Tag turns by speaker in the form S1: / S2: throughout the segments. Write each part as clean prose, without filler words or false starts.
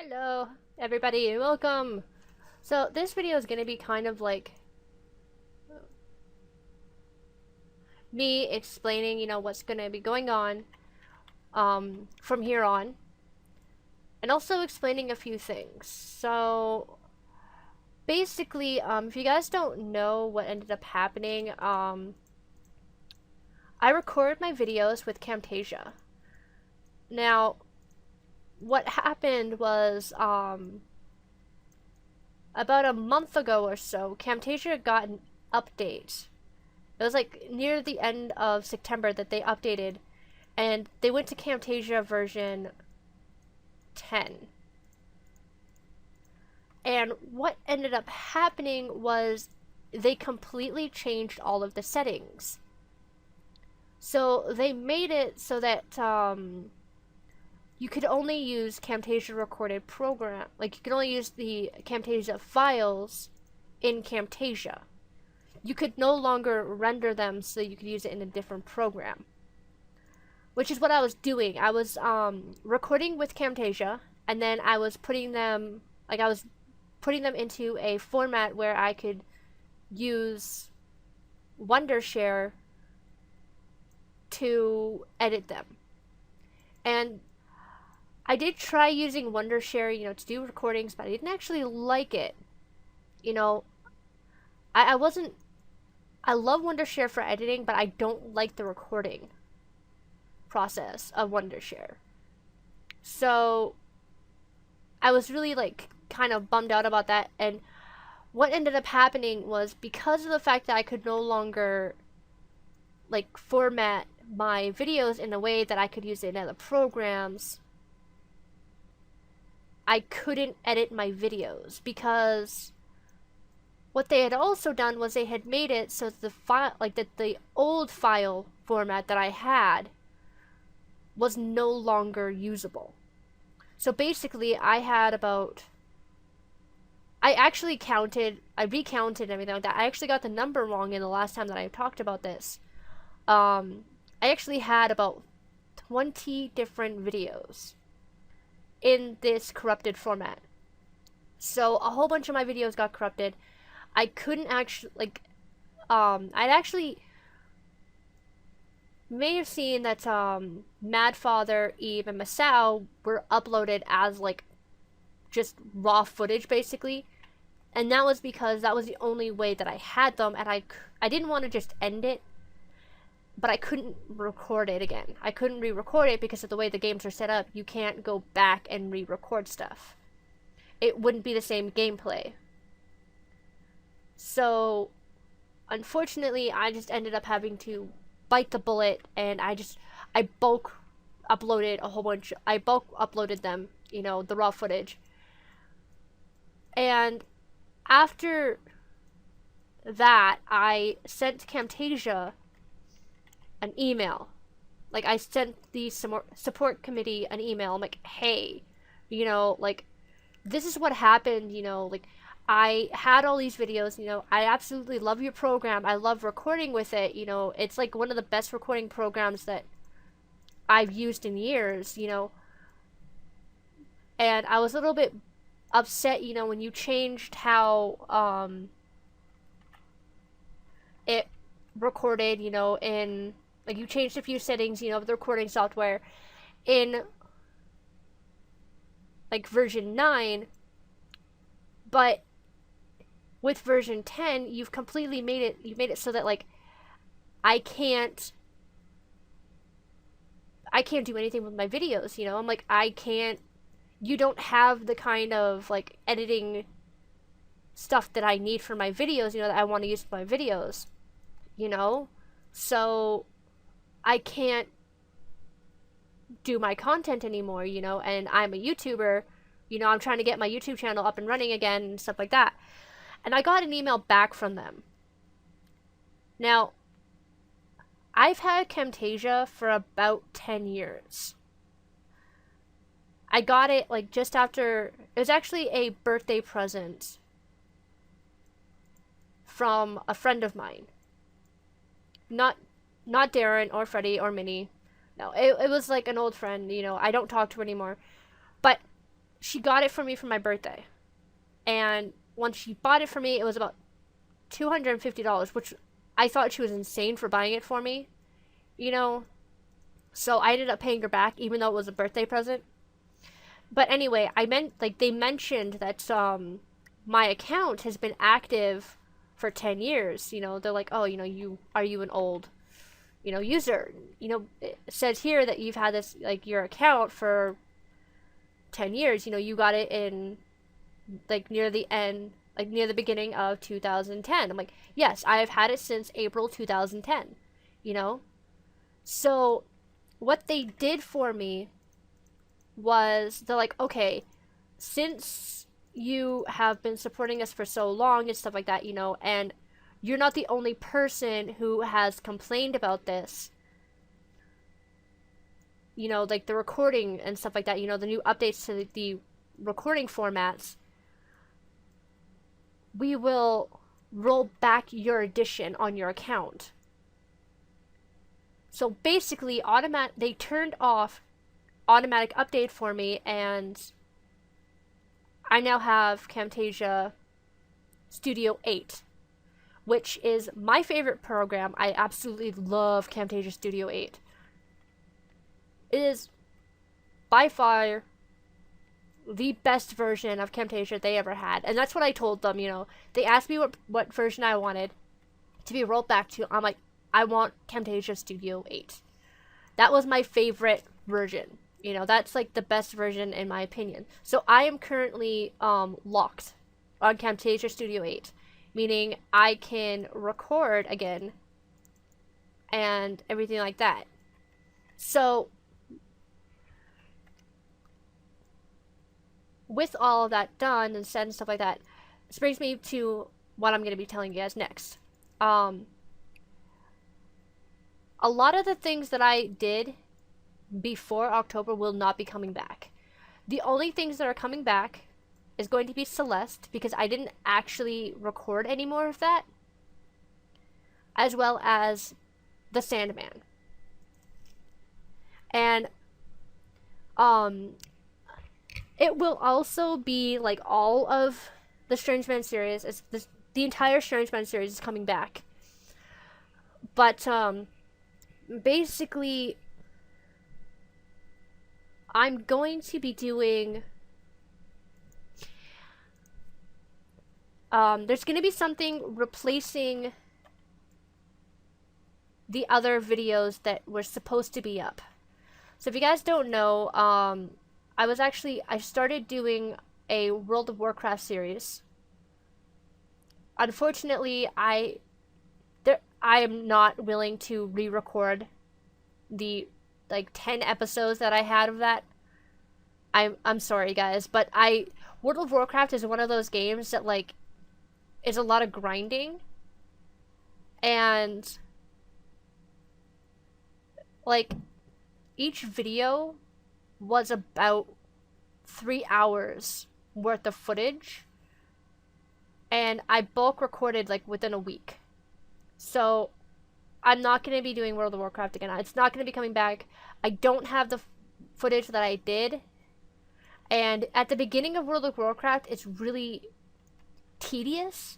S1: Hello, everybody, and welcome. So this video is going to be kind of like me explaining, what's going to be going on from here on, and also explaining a few things. So basically, if you guys don't know what ended up happening, I record my videos with Camtasia. Now, what happened was about a month ago or so, Camtasia got an update. It was like near the end of September that they updated, and they went to Camtasia version 10. And what ended up happening was they completely changed all of the settings. So they made it so that you could only use Camtasia recorded program, like you could only use the Camtasia files in Camtasia. You could no longer render them so you could use it in a different program. Which is what I was doing. I was recording with Camtasia, and then I was putting them into a format where I could use Wondershare to edit them. And I did try using Wondershare, to do recordings, but I didn't actually like it. I wasn't. I love Wondershare for editing, but I don't like the recording process of Wondershare. So I was really kind of bummed out about that, and what ended up happening was because of the fact that I could no longer format my videos in a way that I could use it in other programs, I couldn't edit my videos because what they had also done was they had made it so that the file, the old file format that I had was no longer usable. So basically, I recounted everything like that. I actually got the number wrong in the last time that I talked about this. I actually had about 20 different videos in this corrupted format. So a whole bunch of my videos got corrupted. I couldn't actually, I'd actually may have seen that Mad Father, Eve, and Masao were uploaded as just raw footage basically, and that was because that was the only way that I had them, and I didn't want to just end it, but I couldn't record it again. I couldn't re-record it because of the way the games are set up. You can't go back and re-record stuff. It wouldn't be the same gameplay. So unfortunately, I just ended up having to bite the bullet, and I bulk uploaded a whole bunch. I bulk uploaded them, the raw footage. And after that, I sent Camtasia an email. I sent the support committee an email. I'm like, hey, this is what happened, I had all these videos, I absolutely love your program. I love recording with it, it's one of the best recording programs that I've used in years, and I was a little bit upset, when you changed how it recorded, in you changed a few settings, of the recording software in version 9, but with version 10, you've completely made it so that I can't do anything with my videos, I'm like, you don't have the kind of editing stuff that I need for my videos, that I want to use for my videos, so I can't do my content anymore, and I'm a YouTuber, I'm trying to get my YouTube channel up and running again and stuff like that. And I got an email back from them. Now, I've had Camtasia for about 10 years. I got it just after, it was actually a birthday present from a friend of mine. Not Darren or Freddie or Minnie. No, it was an old friend, I don't talk to her anymore. But she got it for me for my birthday. And once she bought it for me, it was about $250, which I thought she was insane for buying it for me, you know? So I ended up paying her back, even though it was a birthday present. But anyway, they mentioned that my account has been active for 10 years. You know, they're like, oh, you know, are you an old, you know, user? You know, it says here that you've had this, like, your account for 10 years. You know, you got it in, like, near the beginning of 2010. I'm like, yes, I've had it since April 2010, you know? So what they did for me was they're like, okay, since you have been supporting us for so long and stuff like that, you know, and you're not the only person who has complained about this, you know, like the recording and stuff like that, you know, the new updates to the recording formats, we will roll back your edition on your account. So basically, they turned off automatic update for me, and I now have Camtasia Studio 8, which is my favorite program. I absolutely love Camtasia Studio 8. It is by far the best version of Camtasia they ever had. And that's what I told them, you know. They asked me what version I wanted to be rolled back to. I'm like, I want Camtasia Studio 8. That was my favorite version. You know, that's like the best version in my opinion. So I am currently locked on Camtasia Studio 8, meaning I can record again and everything like that. So with all of that done and said and stuff like that, this brings me to what I'm going to be telling you guys next. A lot of the things that I did before October will not be coming back. The only things that are coming back is going to be Celeste, because I didn't actually record any more of that, as well as the Sandman. And it will also be like all of the Strange Man series. The entire Strange Man series is coming back. But basically, I'm going to be doing there's going to be something replacing the other videos that were supposed to be up. So if you guys don't know, I started doing a World of Warcraft series. Unfortunately, I am not willing to re-record the like 10 episodes that I had of that. I'm sorry guys, but World of Warcraft is one of those games that like is a lot of grinding, and like each video was about 3 hours worth of footage, and I bulk recorded like within a week. So I'm not going to be doing World of Warcraft again. It's not going to be coming back. I don't have the footage that I did. And at the beginning of World of Warcraft, it's really tedious.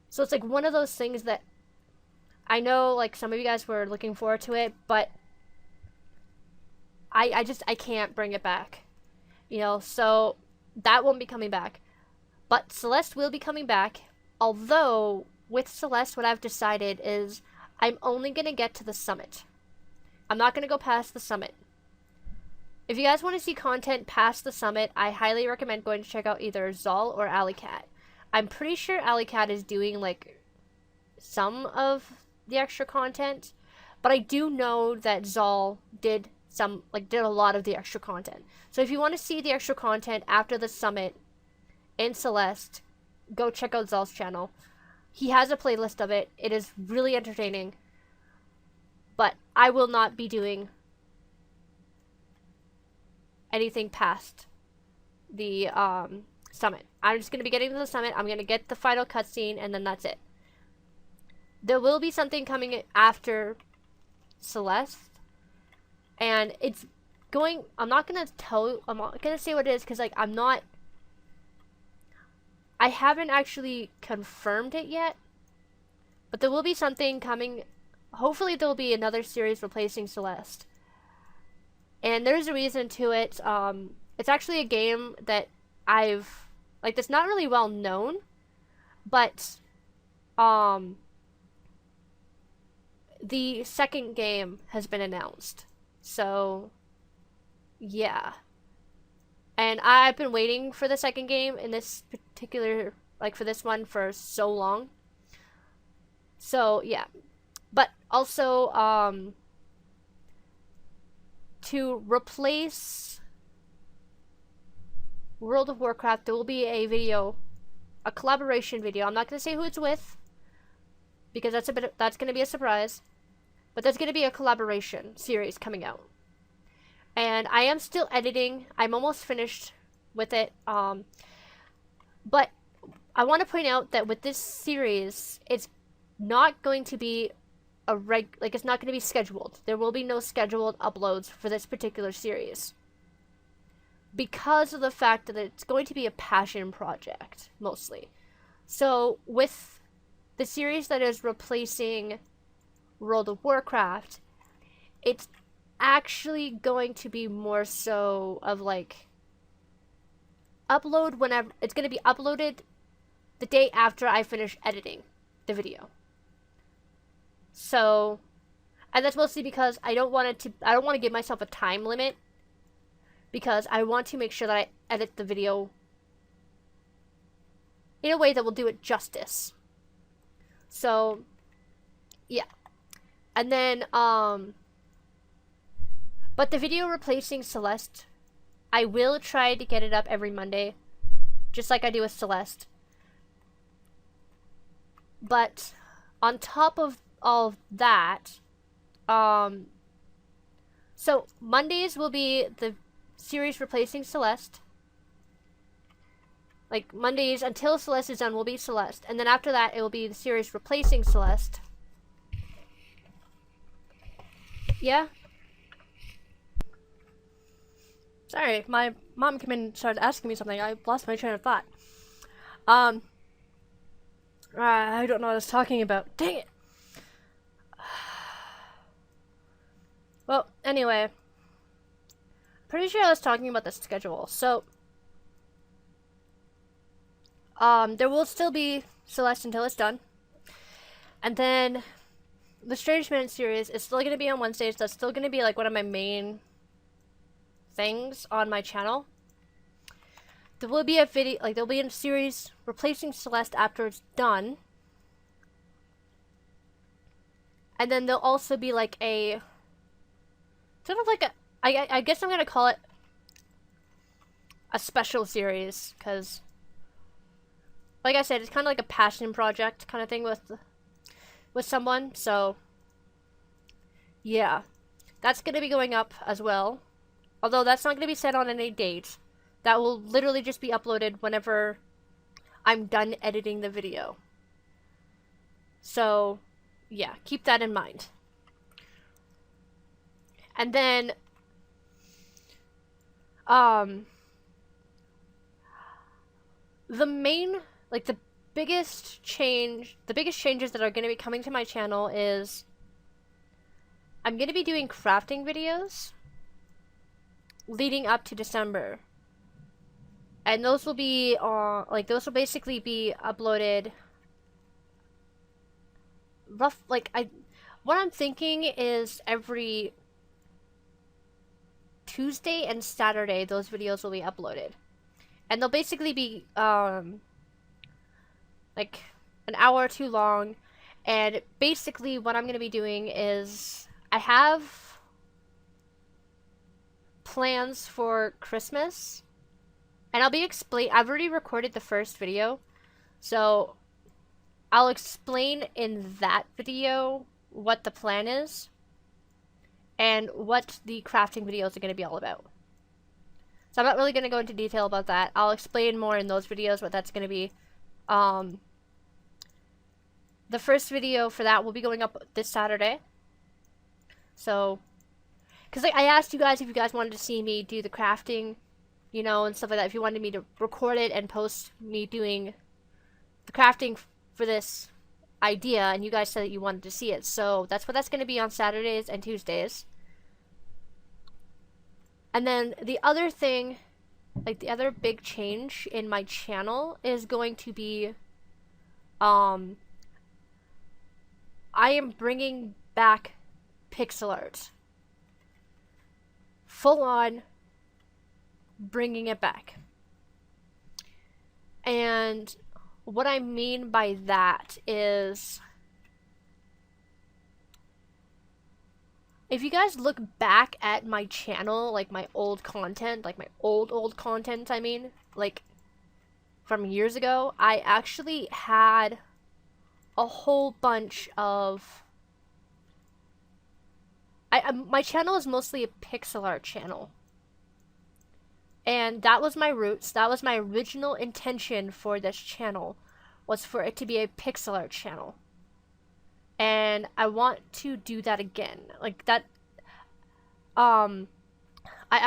S1: So it's like one of those things that I know like some of you guys were looking forward to it, but I can't bring it back. You know, so that won't be coming back. But Celeste will be coming back. Although with Celeste, what I've decided is I'm only going to get to the summit. I'm not going to go past the summit. If you guys want to see content past the summit, I highly recommend going to check out either Zal or Alleycat. I'm pretty sure Alleycat is doing like some of the extra content, but I do know that Zal did a lot of the extra content. So if you want to see the extra content after the summit in Celeste, go check out Zal's channel. He has a playlist of it. It is really entertaining. But I will not be doing anything past the summit. I'm just going to be getting to the summit. I'm going to get the final cutscene, and then that's it. There will be something coming after Celeste, and it's not gonna say what it is, because like I haven't actually confirmed it yet, but there will be something coming. Hopefully there will be another series replacing Celeste. And there's a reason to it. It's actually a game that that's not really well known, but the second game has been announced. So yeah. And I've been waiting for the second game in this particular, like for this one, for so long. So yeah. But also, to replace World of Warcraft, there will be a collaboration video. I'm not going to say who it's with, because that's going to be a surprise. But there's going to be a collaboration series coming out. And I am still editing. I'm almost finished with it. But I want to point out that with this series, it's not going to be it's not going to be scheduled. There will be no scheduled uploads for this particular series, because of the fact that it's going to be a passion project, mostly. So with the series that is replacing World of Warcraft, it's actually going to be more so of like upload whenever it's going to be uploaded the day after I finish editing the video. So, and that's mostly because I don't want to give myself a time limit, because I want to make sure that I edit the video in a way that will do it justice. So, yeah. And then, but the video replacing Celeste, I will try to get it up every Monday, just like I do with Celeste. But on top of all that, so Mondays will be the series replacing Celeste. Like, Mondays until Celeste is done will be Celeste, and then after that it will be the series replacing Celeste. Yeah? Sorry, my mom came in and started asking me something. I lost my train of thought. I don't know what I was talking about. Dang it! Well, anyway. Pretty sure I was talking about the schedule. So, there will still be Celeste until it's done. And then, the Strange Man series is still going to be on Wednesdays. That's still going to be, like, one of my main things on my channel. There will be a video, like, there'll be a series replacing Celeste after it's done. And then there'll also be, like, a sort of like a, I guess I'm gonna call it a special series, because, like I said, it's kind of like a passion project kind of thing with someone. So, yeah, that's gonna be going up as well. Although that's not gonna be set on any date. That will literally just be uploaded whenever I'm done editing the video. So, yeah, keep that in mind. And then, the biggest changes that are going to be coming to my channel is I'm going to be doing crafting videos leading up to December. And those will be, those will basically be uploaded what I'm thinking is every Tuesday and Saturday, those videos will be uploaded. And they'll basically be, like, an hour or two long. And basically what I'm going to be doing is, I have plans for Christmas. And I've already recorded the first video. So, I'll explain in that video what the plan is. And what the crafting videos are going to be all about. So I'm not really going to go into detail about that. I'll explain more in those videos what that's going to be. The first video for that will be going up this Saturday. So, Because like I asked you guys if you guys wanted to see me do the crafting, you know, and stuff like that. If you wanted me to record it and post me doing the crafting for this idea, and you guys said that you wanted to see it. So that's what that's going to be on Saturdays and Tuesdays. And then the other thing, like the other big change in my channel is going to be, I am bringing back pixel art. Full on bringing it back. And what I mean by that is, if you guys look back at my channel, like my old content, like my old content, I mean, like from years ago, I actually had a whole bunch of, my channel is mostly a pixel art channel. And that was my roots. That was my original intention for this channel, was for it to be a pixel art channel. And I want to do that again. Like that, I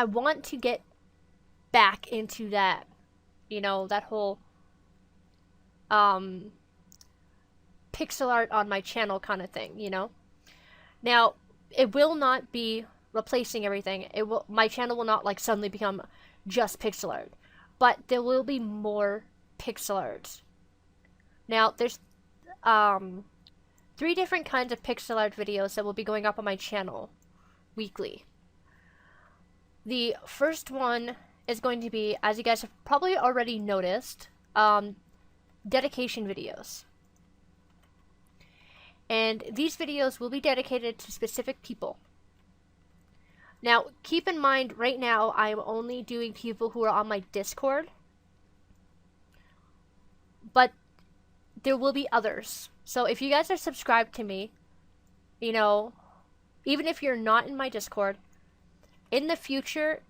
S1: want to get back into that, you know, that whole, pixel art on my channel kind of thing, you know? Now, it will not be replacing everything. My channel will not like suddenly become just pixel art, but there will be more pixel art. Now, there's, 3 different kinds of pixel art videos that will be going up on my channel weekly. The first one is going to be, as you guys have probably already noticed, dedication videos. And these videos will be dedicated to specific people. Now, keep in mind, right now, I am only doing people who are on my Discord. But there will be others. So if you guys are subscribed to me, you know, even if you're not in my Discord, in the future,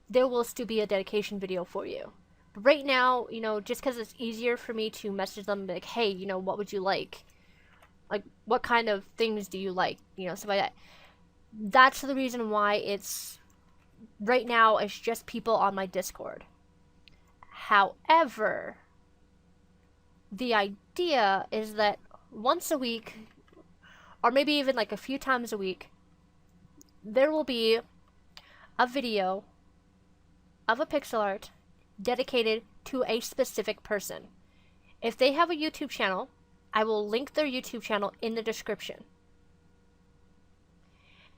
S1: there will still be a dedication video for you. But right now, you know, just because it's easier for me to message them, like, hey, you know, what would you like? Like, what kind of things do you like? You know, stuff like that. That's the reason why it's, right now, it's just people on my Discord. However, the idea is that once a week, or maybe even like a few times a week, there will be a video of a pixel art dedicated to a specific person. If they have a YouTube channel, I will link their YouTube channel in the description.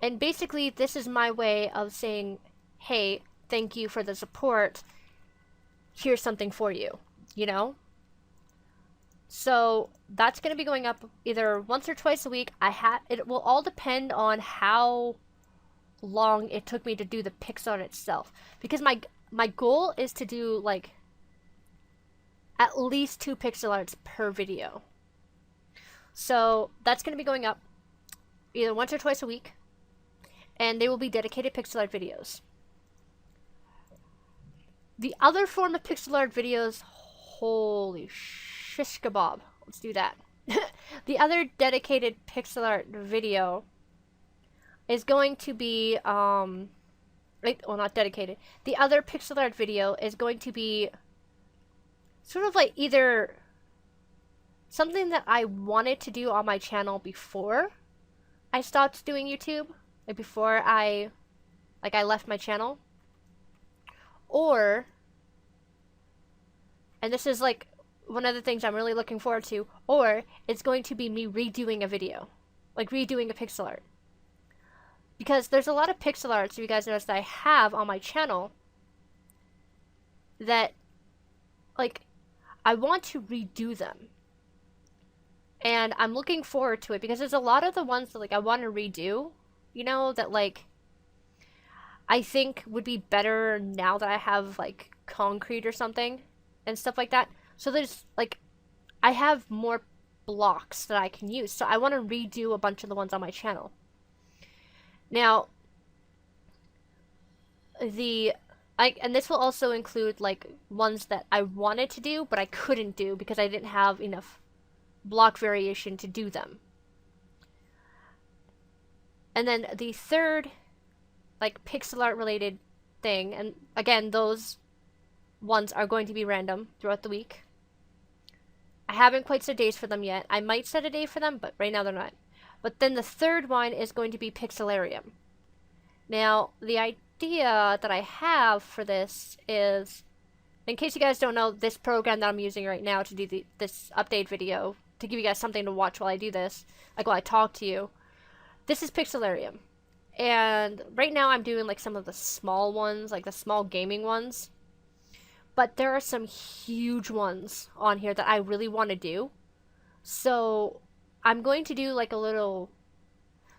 S1: And basically, this is my way of saying, hey, thank you for the support. Here's something for you, you know? So that's going to be going up either once or twice a week. It will all depend on how long it took me to do the pixel art itself. Because my goal is to do like at least 2 pixel arts per video. So that's going to be going up either once or twice a week. And they will be dedicated pixel art videos. The other form of pixel art videos, holy shish kebab. Let's do that. The other dedicated pixel art video is going to be, well, not dedicated. The other pixel art video is going to be sort of like either something that I wanted to do on my channel before I stopped doing YouTube, like before I left my channel, or, and this is like one of the things I'm really looking forward to, or it's going to be me redoing a video, like redoing a pixel art. Because there's a lot of pixel arts, if you guys notice, that I have on my channel that, like, I want to redo them. And I'm looking forward to it because there's a lot of the ones that, like, I want to redo, you know, that, like, I think would be better now that I have, like, concrete or something and stuff like that. So there's, like, I have more blocks that I can use. So I want to redo a bunch of the ones on my channel. Now, and this will also include, like, ones that I wanted to do, but I couldn't do because I didn't have enough block variation to do them. And then the third like pixel art related thing, and again, those ones are going to be random throughout the week. I haven't quite set days for them yet. I might set a day for them, but right now they're not. But then the third one is going to be Pixelarium. Now, the idea that I have for this is, in case you guys don't know, this program that I'm using right now to do this update video, to give you guys something to watch while I do this, like while I talk to you, this is Pixelarium. And right now I'm doing like some of the small ones, like the small gaming ones. But there are some huge ones on here that I really want to do. So I'm going to do like a little,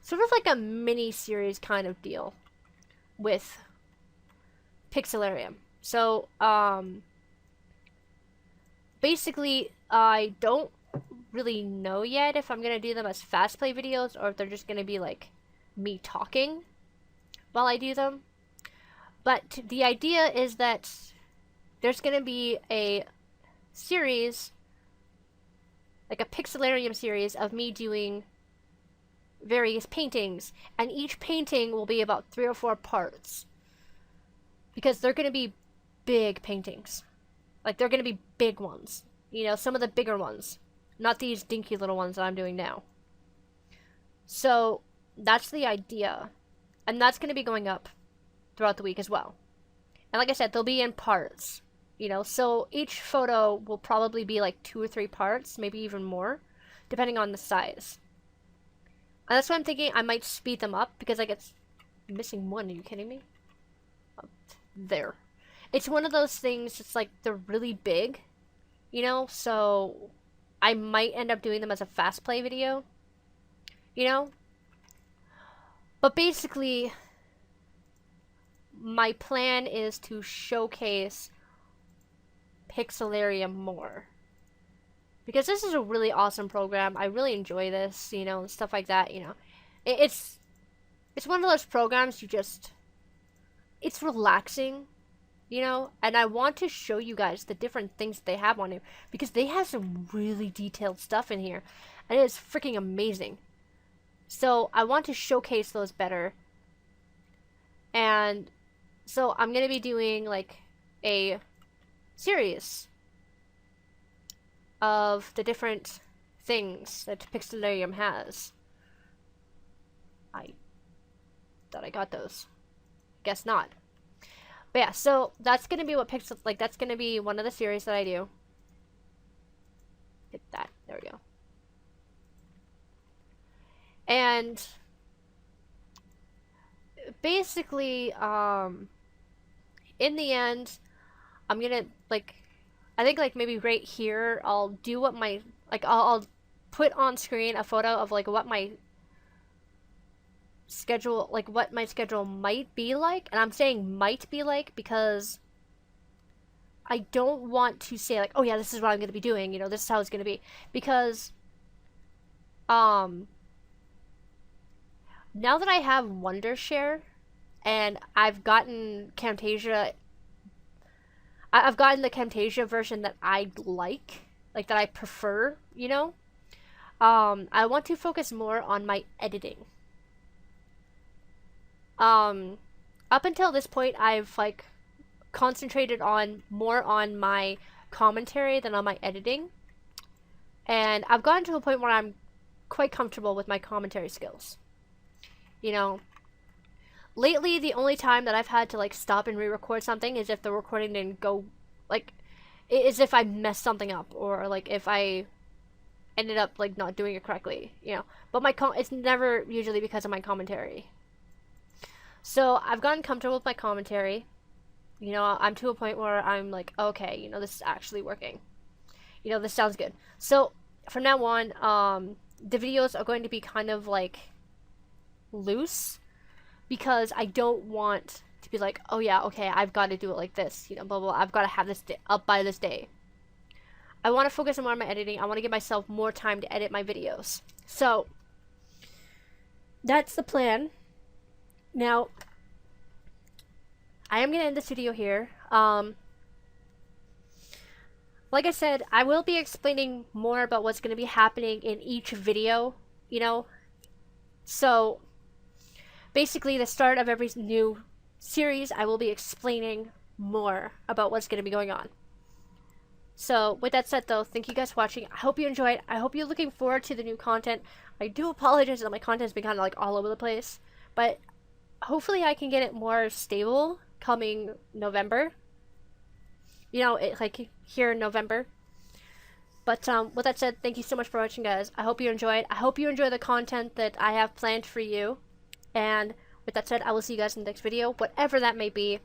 S1: sort of like a mini series kind of deal with Pixelarium. So, basically, I don't really know yet if I'm going to do them as fast play videos or if they're just going to be like me talking while I do them. But the idea is that there's going to be a series, like a Pixelarium series of me doing various paintings, and each painting will be about 3 or 4 parts. Because they're going to be big paintings. Like, they're going to be big ones. You know, some of the bigger ones. Not these dinky little ones that I'm doing now. So, that's the idea. And that's going to be going up throughout the week as well. And like I said, they'll be in parts. You know, so each photo will probably be like 2 or 3 parts, maybe even more, depending on the size. And that's why I'm thinking I might speed them up, because like it's missing one. Are you kidding me? Oh, there. It's one of those things, it's like they're really big, you know, so I might end up doing them as a fast play video, you know? But basically, my plan is to showcase Pixelarium more. Because this is a really awesome program. I really enjoy this, you know, and stuff like that, you know. It's one of those programs you just, it's relaxing, you know, and I want to show you guys the different things they have on here, because they have some really detailed stuff in here, and it's freaking amazing. So I want to showcase those better, and so I'm going to be doing like a series of the different things that Pixelarium has. I thought I got those. Guess not. But yeah, so that's gonna be what that's gonna be one of the series that I do. Hit that. There we go. And basically, in the end, I'm gonna like, I think like maybe right here, I'll do what my, like I'll put on screen a photo of like what my schedule, like what my schedule might be like. And I'm saying might be like because I don't want to say like, oh yeah, this is what I'm going to be doing, you know, this is how it's going to be. Because, now that I have Wondershare and I've gotten Camtasia, I've gotten the Camtasia version that I like that I prefer, you know, I want to focus more on my editing. Up until this point, I've like concentrated on more on my commentary than on my editing, and I've gotten to a point where I'm quite comfortable with my commentary skills. You know, lately the only time that I've had to like stop and re-record something is if the recording didn't go, like, is if I messed something up, or like if I ended up like not doing it correctly, you know. But it's never usually because of my commentary. So I've gotten comfortable with my commentary. You know, I'm to a point where I'm like, okay, you know, this is actually working. You know, this sounds good. So from now on, the videos are going to be kind of like loose, because I don't want to be like, oh yeah, okay, I've got to do it like this, you know, blah blah, I've got to have this up by this day. I want to focus more on my editing. I want to give myself more time to edit my videos. So that's the plan. Now, I am going to end this video here. Like I said, I will be explaining more about what's going to be happening in each video, you know. So basically the start of every new series, I will be explaining more about what's going to be going on. So with that said though, thank you guys for watching. I hope you enjoyed. I hope you're looking forward to the new content. I do apologize that my content's been kind of like all over the place, but hopefully I can get it more stable coming November. You know, like here in November. But with that said, thank you so much for watching, guys. I hope you enjoyed. I hope you enjoy the content that I have planned for you. And with that said, I will see you guys in the next video, whatever that may be.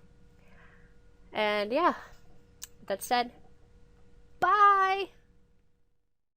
S1: And yeah, with that said, bye!